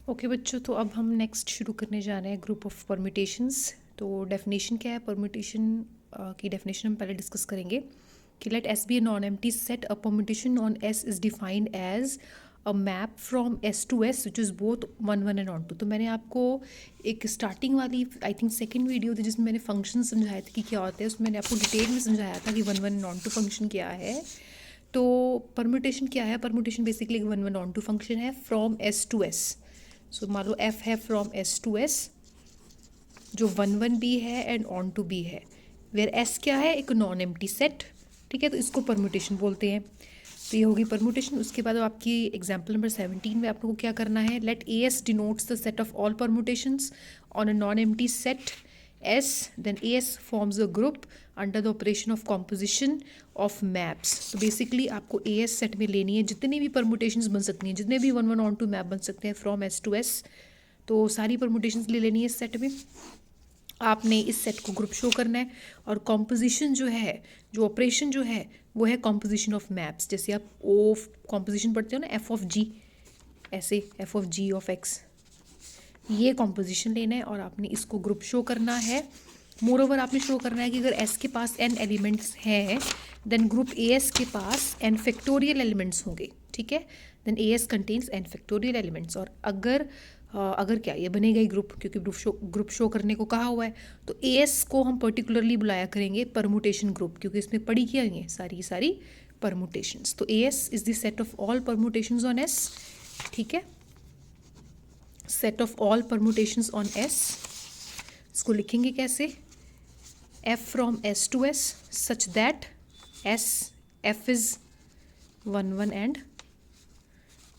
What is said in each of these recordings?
Okay बच्चों, तो अब हम नेक्स्ट शुरू करने जा रहे हैं ग्रुप ऑफ परम्यूटेशंस। तो डेफिनेशन क्या है परम्यूटेशन की डेफिनेशन हम पहले डिस्कस करेंगे कि let S be a non empty set. A permutation on S is defined as a map from S to S which is both one one and onto. तो मैंने आपको एक starting वाली I think second video थी जिसमें मैंने function समझाए थे कि क्या होता है, उसमें मैंने आपको डिटेल में समझाया था कि one one and onto function क्या है। तो परम्यूटेशन क्या है? परम्यूटेशन बेसिकली एक one one onto function है from S to S. So मान लो एफ है फ्रॉम एस टू एस, जो वन वन भी है एंड ऑन टू भी है, वेयर एस क्या है? एक नॉन एम्प्टी सेट। ठीक है, तो इसको परम्यूटेशन बोलते हैं। तो ये होगी परम्यूटेशन। उसके बाद आपकी एग्जाम्पल नंबर 17 में आप लोगों को क्या करना है, let A S denotes the set of all permutations on a non empty set S, then A S forms a group under the operation of composition of maps. तो बेसिकली आपको A S set में लेनी है जितनी भी permutations बन सकती हैं, जितने भी one one onto map बन सकते हैं फ्रॉम एस टू एस, तो सारी परम्यूटेशंस ले लेनी है इस सेट में। आपने इस सेट को ग्रुप शो करना है और कॉम्पोजिशन जो है, जो ऑपरेशन जो है वो है कॉम्पोजिशन ऑफ मैप्स। जैसे आप ओ कॉम्पोजिशन पढ़ते हो ना, एफ ऑफ जी, ऐसे f of g of x, ये कॉम्पोजिशन लेना है और आपने इसको ग्रुप शो करना है। मोर ओवर आपने शो करना है कि अगर एस के पास एन एलिमेंट्स हैं देन ग्रुप ए एस के पास एन फैक्टोरियल एलिमेंट्स होंगे। ठीक है, then A S contains n factorial elements. और अगर क्या ये बनेगा ही ग्रुप, क्योंकि ग्रुप शो करने को कहा हुआ है, तो ए एस को हम पर्टिकुलरली बुलाया करेंगे परमुटेशन ग्रुप, क्योंकि इसमें पड़ी क्या है सारी की सारी परमुटेशंस। तो A S is the set of all permutations on S. ठीक है, set of all permutations on S. इसको लिखेंगे कैसे, f from S to S such that S f is one one and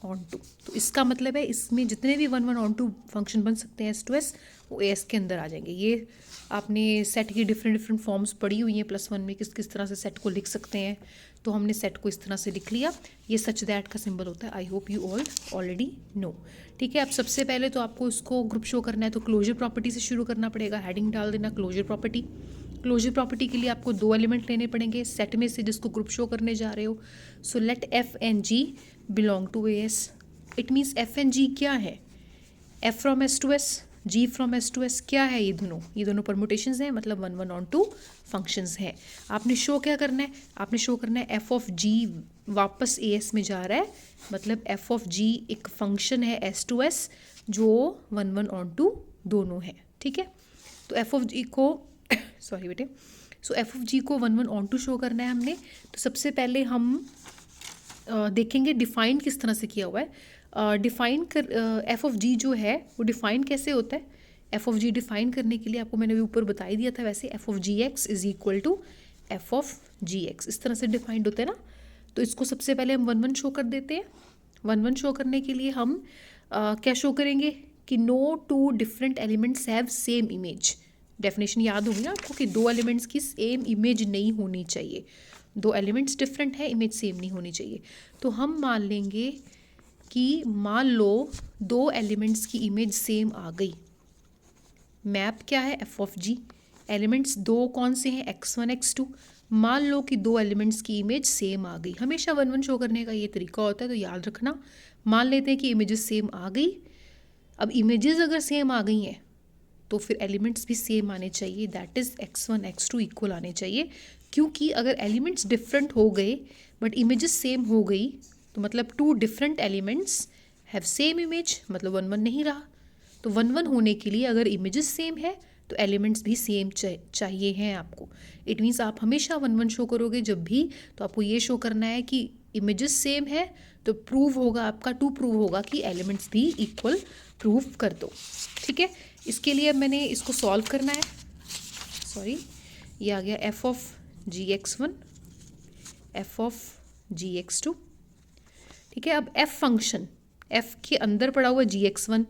onto. तो इसका मतलब है इसमें जितने भी one one onto function बन सकते हैं एस टू एस, वो एस के अंदर आ जाएंगे। ये आपने सेट की डिफरेंट डिफरेंट फॉर्म्स पढ़ी हुई हैं प्लस वन में, किस किस तरह से सेट को लिख सकते हैं। तो हमने सेट को इस तरह से लिख लिया। ये सच दैट का सिंबल होता है। I hope you all already know. ठीक है, अब सबसे पहले तो आपको इसको ग्रुप शो करना है, तो क्लोजर प्रॉपर्टी से शुरू करना पड़ेगा। हेडिंग डाल देना क्लोजर प्रॉपर्टी। क्लोजर प्रॉपर्टी के लिए आपको दो एलिमेंट लेने पड़ेंगे सेट में से जिसको ग्रुप शो करने जा रहे हो। So let F and G belong to A S. It means F and G क्या है, F from S to S, G from S to S क्या है, ये दोनों परमुटेशंस हैं, मतलब one one onto functions हैं। आपने शो क्या करना है, आपने शो करना है एफ ऑफ जी वापस ए एस में जा रहा है, मतलब एफ ऑफ जी एक फंक्शन है एस टू एस जो वन वन ऑन टू दोनों है। ठीक है, तो एफ ऑफ जी को सॉरी बेटे, सो एफ ऑफ जी को one one onto show करना है हमने। तो सबसे पहले हम देखेंगे डिफाइन किस तरह से किया हुआ है। डिफाइन कर एफ ऑफ जी जो है वो डिफाइन कैसे होता है। एफ ऑफ जी डिफाइन करने के लिए आपको मैंने भी ऊपर बता ही दिया था, वैसे f of g x is equal to f of g x, इस तरह से डिफाइंड होता है ना। तो इसको सबसे पहले हम वन वन शो कर देते हैं। वन वन शो करने के लिए हम क्या शो करेंगे कि no two different elements have same image. Definition याद होगी ना आपको कि दो एलिमेंट्स की सेम इमेज नहीं होनी चाहिए। दो एलिमेंट्स डिफरेंट है, इमेज सेम नहीं होनी चाहिए। तो हम मान लेंगे कि मान लो दो एलिमेंट्स की इमेज सेम आ गई। मैप क्या है, एफ ऑफ जी। एलिमेंट्स दो कौन से हैं, x1 x2। मान लो कि दो एलिमेंट्स की इमेज सेम आ गई। हमेशा वन वन शो करने का ये तरीका होता है, तो याद रखना। मान लेते हैं कि इमेजेस सेम आ गई। अब इमेजेस अगर सेम आ गई हैं तो फिर एलिमेंट्स भी सेम आने चाहिए, that is x1 x2 equal आने चाहिए। क्योंकि अगर एलिमेंट्स डिफरेंट हो गए बट इमेजेस सेम हो गई तो मतलब two different elements have same image, मतलब वन वन नहीं रहा। तो वन वन होने के लिए अगर इमेजेस सेम है तो एलिमेंट्स भी सेम चाहिए हैं आपको। इट मीन्स आप हमेशा वन वन शो करोगे जब भी, तो आपको ये शो करना है कि इमेजेस सेम है, तो प्रूव होगा आपका, टू प्रूव होगा कि एलिमेंट्स भी इक्वल प्रूव कर दो। ठीक है, इसके लिए मैंने इसको सॉल्व करना है। सॉरी, ये आ गया f of g x one, f of g x two. ठीक है, अब एफ फंक्शन, एफ के अंदर पड़ा हुआ जी एक्स वन,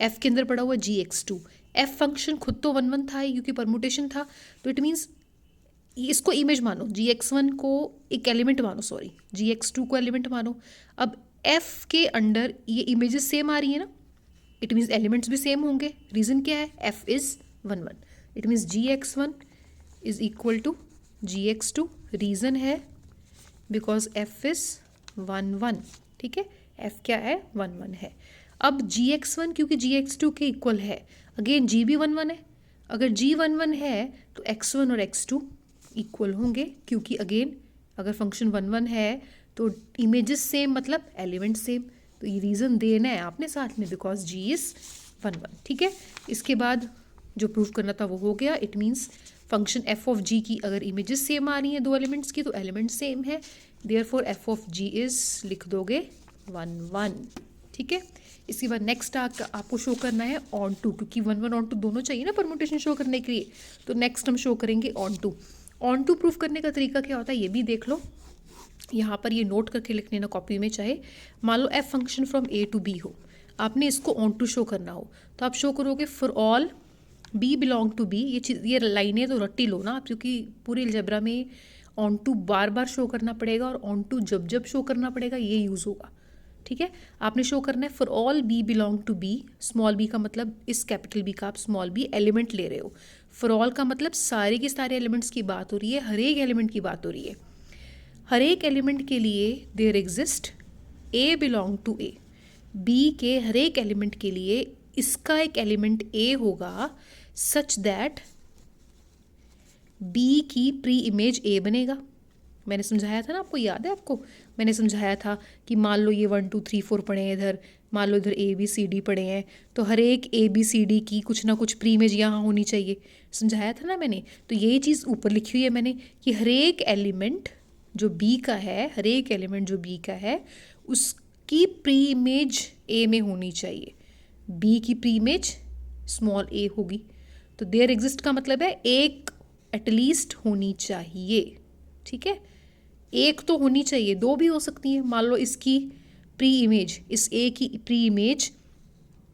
एफ के अंदर पड़ा हुआ जी एक्स टू। एफ फंक्शन खुद तो वन वन था ही क्योंकि परमुटेशन था, तो इट मीन्स इसको इमेज मानो, जी एक्स वन को एक एलिमेंट मानो, सॉरी जी एक्स टू को एलिमेंट मानो। अब एफ के अंडर ये इमेजेस सेम आ रही है ना, इट मीन्स एलिमेंट्स भी सेम होंगे। रीज़न क्या है, F is one one, it means G x one is equal to G x two. Reason है because F is one one. ठीक है, एफ क्या है 1 1 है। अब GX1 क्योंकि GX2 के इक्वल है, अगेन G भी 1 1 है। अगर G 1 1 है तो X1 और X2 इक्वल होंगे, क्योंकि अगेन अगर फंक्शन 1 1 है तो इमेजेस सेम मतलब एलिमेंट सेम, तो ये रीज़न देना है आपने साथ में, बिकॉज G इज़ 1 1। ठीक है, इसके बाद जो प्रूफ करना था वो हो गया। It means function F of G की अगर इमेजेस सेम आ रही हैं दो एलिमेंट्स की तो एलिमेंट सेम है, therefore f of g is लिख दोगे 1 1। ठीक है, इसके बाद नेक्स्ट आपको शो करना है ऑन टू, क्योंकि 1 1 ऑन टू दोनों चाहिए ना परम्यूटेशन शो करने के लिए, तो नेक्स्ट हम शो करेंगे onto. Onto proof करने का तरीका क्या होता है ये भी देख लो, यहाँ पर ये नोट करके लिख लेना कॉपी में, चाहे मान लो F function from A to B हो, आपने इसको ऑन टू शो करना हो तो आप शो करोगे for all b belong to B. ये लाइनें तो रट्टी लो ना आप, क्योंकि पूरी अलजेब्रा में ऑन टू बार बार शो करना पड़ेगा और ऑन टू जब जब शो करना पड़ेगा ये यूज़ होगा। ठीक है, आपने शो करना है for all b belong to B, small b का मतलब इस कैपिटल बी का आप स्मॉल बी एलिमेंट ले रहे हो, फॉर ऑल का मतलब सारे के सारे एलिमेंट्स की बात हो रही है, हर एक एलिमेंट की बात हो रही है। हर एक एलिमेंट के लिए there exist a belong to A, b के हर एक एलिमेंट के लिए इसका एक एलिमेंट ए होगा सच दैट बी की प्री इमेज ए बनेगा। मैंने समझाया था ना आपको, याद है आपको, मैंने समझाया था कि मान लो ये 1 2 3 4 पढ़े हैं इधर, मान लो इधर ABCD पढ़े हैं, तो हर एक ABCD की कुछ ना कुछ प्री इमेज यहाँ होनी चाहिए, समझाया था ना मैंने। तो यही चीज़ ऊपर लिखी हुई है मैंने कि हर एक एलिमेंट जो बी का है, हर एक एलिमेंट जो बी का है उसकी प्री इमेज ए में होनी चाहिए, बी की प्री इमेज स्मॉल ए होगी, तो देयर एग्जिस्ट का मतलब है एक एटलीस्ट होनी चाहिए। ठीक है, एक तो होनी चाहिए, दो भी हो सकती है, मान लो इसकी प्री इमेज, इस ए की प्री इमेज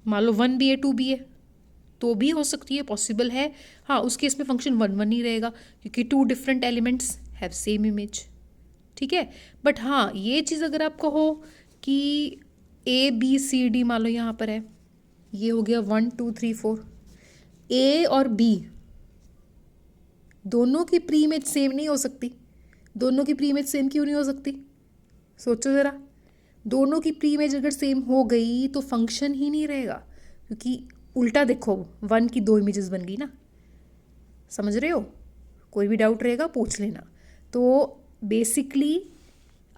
मान लो 1 भी है 2 भी है तो भी हो सकती है, पॉसिबल है। हाँ, उस केस में फंक्शन 1 1 ही रहेगा क्योंकि 2 different elements have same image. ठीक है, बट हाँ ये चीज़ अगर आप कहो कि ABCD मान लो यहाँ पर है, ये हो गया 1 2 3 4, ए और बी दोनों की प्री इमेज सेम नहीं हो सकती। दोनों की प्री इमेज सेम क्यों नहीं हो सकती, सोचो ज़रा। दोनों की प्री इमेज अगर सेम हो गई तो फंक्शन ही नहीं रहेगा, क्योंकि उल्टा देखो 1 की 2 इमेजेस बन गई ना, समझ रहे हो। कोई भी डाउट रहेगा पूछ लेना। तो बेसिकली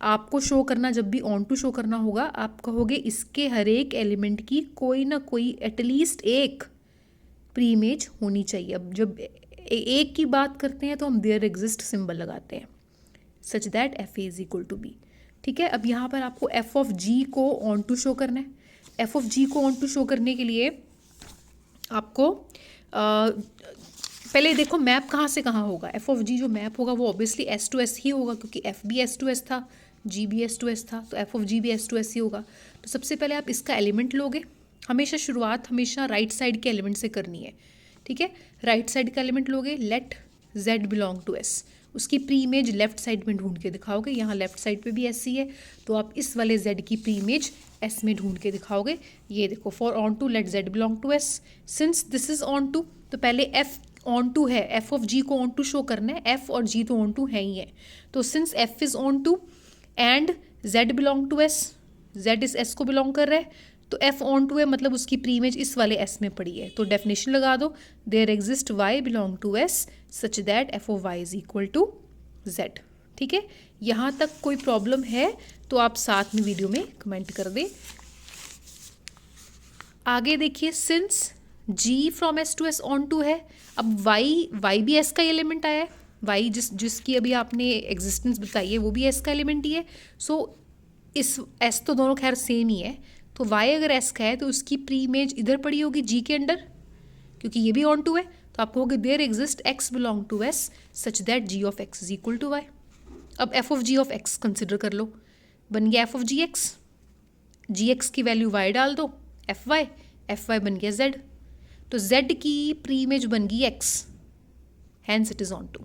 आपको शो करना, जब भी ऑन टू शो करना होगा आप कहोगे इसके हर एक एलिमेंट की कोई ना कोई एटलीस्ट एक प्री इमेज होनी चाहिए। अब जब एक की बात करते हैं तो हम देयर एग्जिस्ट सिंबल लगाते हैं such that f a is equal to b. ठीक है, अब यहाँ पर आपको एफ ऑफ जी को ऑन टू शो करना है। एफ ऑफ जी को ऑन टू शो करने के लिए आपको पहले देखो मैप कहाँ से कहाँ होगा। एफ ऑफ जी जो मैप होगा वो ऑब्वियसली एस टू एस ही होगा, क्योंकि एफ भी एस टू एस था, जी भी एस टू एस था, तो एफ ऑफ जी भी एस टू एस ही होगा। तो सबसे पहले आप इसका एलिमेंट लोगे, हमेशा शुरुआत हमेशा राइट साइड के एलिमेंट से करनी है। ठीक है, राइट साइड का एलिमेंट लोगे, let z belong to s, उसकी प्री इमेज लेफ्ट साइड में ढूंढ के दिखाओगे। यहाँ लेफ्ट साइड पे भी ऐसी है तो आप इस वाले z की प्री इमेज s में ढूंढ के दिखाओगे। ये देखो for onto let z belong to s, since this is onto तो पहले f ऑन टू है, f ऑफ g को ऑन टू शो करना है, f और g तो ऑन टू है ही है, तो since f is onto and z belong to s, z इस s को बिलोंग कर रहा है तो f ऑन टू है मतलब उसकी प्री इमेज इस वाले s में पड़ी है, तो डेफिनेशन लगा दो there exist y belong to s such that f of y is equal to z। ठीक है, यहाँ तक कोई प्रॉब्लम है तो आप साथ में वीडियो में कमेंट कर दें। आगे देखिए, since g from s to s onto है, अब y भी s का एलिमेंट आया है, y जिसकी अभी आपने एग्जिस्टेंस बताई है वो भी s का एलिमेंट ही है। सो इस s तो दोनों खैर सेम ही है, तो y अगर s का है तो उसकी प्री इमेज इधर पड़ी होगी g के अंडर, क्योंकि ये भी ऑन टू है, तो आप कहोगे there exist x belong to s such that g of x is equal to y। अब f of g of x consider कर लो, बन गया f ऑफ gx, gx की वैल्यू y डाल दो, fy बन गया z, तो z की प्री इमेज बन गई x, hence it is onto.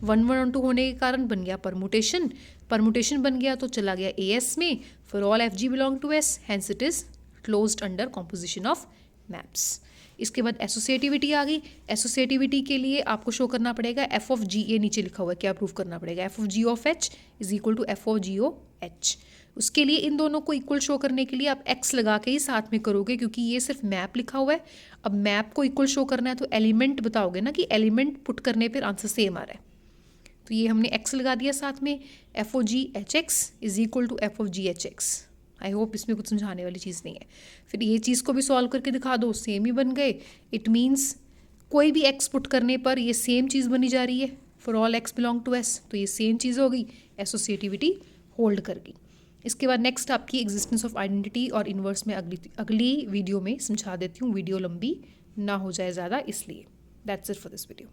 1 1 onto होने के कारण बन गया परमुटेशन बन गया तो चला गया AS में, for all f g belong to S, hence it is closed under composition of maps. इसके बाद एसोसिएटिविटी आ गई। एसोसिएटिविटी के लिए आपको शो करना पड़ेगा एफ ऑफ जी, ए नीचे लिखा हुआ है, क्या प्रूव करना पड़ेगा, f of g of h is equal to f of g o h. उसके लिए इन दोनों को इक्वल शो करने के लिए आप एक्स लगा के ही साथ में करोगे, क्योंकि ये सिर्फ मैप लिखा हुआ है। अब मैप को इक्वल शो करना है तो एलिमेंट बताओगे ना कि एलिमेंट पुट करने पर आंसर सेम आ रहा है। तो ये हमने एक्स लगा दिया साथ में, f o g h x is equal to f of g h x. I hope इसमें कुछ समझाने वाली चीज़ नहीं है। फिर ये चीज़ को भी सॉल्व करके दिखा दो, सेम ही बन गए। इट मीन्स कोई भी एक्स पुट करने पर ये सेम चीज़ बनी जा रही है for all x belong to S, तो ये सेम चीज़ हो गई, एसोसिएटिविटी होल्ड कर गई। इसके बाद नेक्स्ट आपकी एग्जिस्टेंस ऑफ आइडेंटिटी और इन्वर्स में अगली वीडियो में समझा देती हूँ, वीडियो लंबी ना हो जाए ज़्यादा इसलिए। That's it for this video.